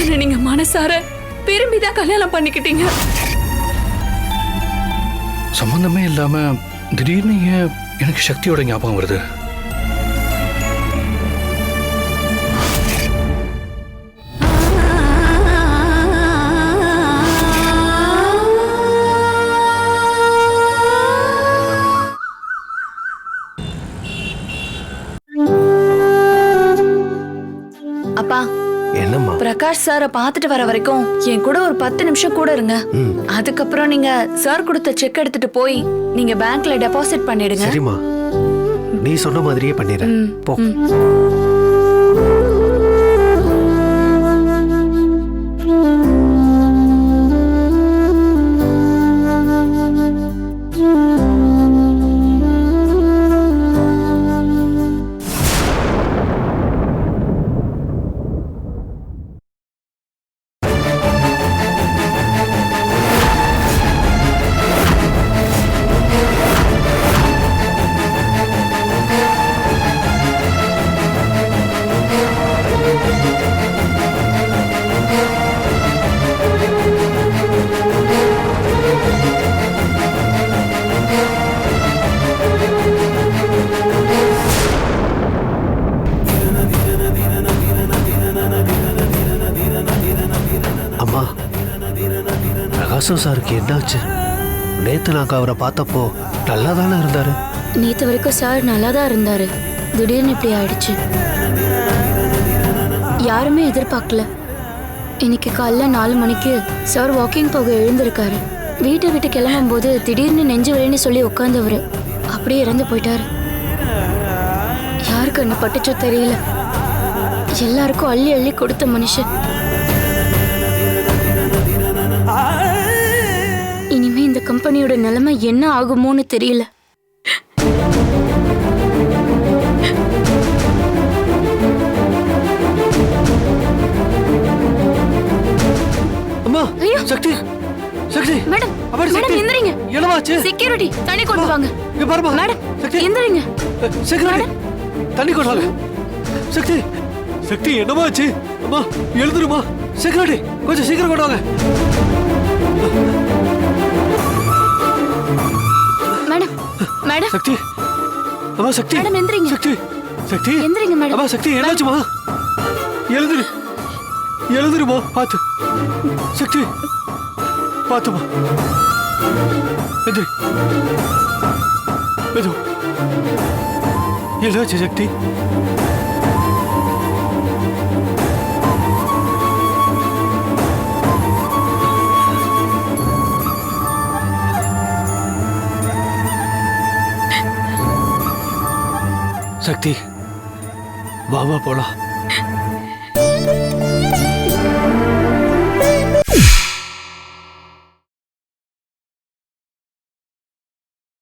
என்ன நீங்க மனசார விரும்பிதான் கல்யாணம் பண்ணிக்கிட்டீங்க. சம்பந்தமே இல்லாம திடீர்னு எனக்கு சக்தியோட ஞாபகம் வருது. அப்பா, என்னம்மா? பிரகாஷ் சாரை பார்த்துட்டு வர வரைக்கும் என் கூட ஒரு 10 நிமிஷம் கூட இருங்க. அதுக்கப்புறம் நீங்க சார் கொடுத்த செக் எடுத்துட்டு போய் நீங்க பேங்க்ல டெபாசிட் பண்ணிடுங்க. சரிம்மா, நீ சொன்ன மாதிரியே பண்ணிடுறேன். போ. அம்மா, பிரகாசம் சாருக்கு என்னாச்சு? நேத்து நாங்க அவரை பார்த்தப்போ நல்லா தானே இருந்தாரு. நேத்து வரைக்கும் சார் நல்லா தான் இருந்தாரு. திடீர்னு இப்படி ஆயிடுச்சு. யாருமே எதிர்பார்க்கல. இன்னைக்கு காலைல 4 மணிக்கு சார் வாக்கிங் போக எழுந்திருக்காரு. வீட்டை விட்டு கிளம்பும் போது திடீர்னு நெஞ்சு வலின்னு சொல்லி உட்கார்ந்தவரு அப்படியே இறந்து போயிட்டாரு. யாருக்கு என்ன பட்டுச்சோ தெரியல. எல்லாருக்கும் அள்ளி அள்ளி கொடுத்த மனுஷன். இனிமே இந்த கம்பெனியோட நிலைமை என்ன ஆகுமோன்னு தெரியல. அம்மா, சக்தி, சக்தி, மேடம், அம்மாடி மேடம் சக்தி, எந்திரிங்க. என்னவாச்சு? செக்யூரிட்டி தண்ணி கொண்டு வாங்க. இங்க பாருமா. மேடம், சக்தி, எந்திரிங்க. செக்யூரிட்டி தண்ணி கொண்டு வாங்க. சக்தி, சக்தி, என்னமாச்சு? அம்மா, எழுந்துருமா. செக்யூரிட்டி கொஞ்சம் சீக்கிரம் கொண்டு வாங்க. மேடம், மேடம், சக்தி, அம்மா, சக்தி, மேடம் எந்திரிங்க. சக்தி, சக்தி, எந்திரிங்க மேடம். அம்மா, சக்தி, என்னாச்சுமா? எழுந்துரு, எழுந்துருமா. பாத்து சக்தி, பாத்துமா. எந்திரி. எது என்னாச்சு சக்தி? சக்தி, வாமா போலாம்.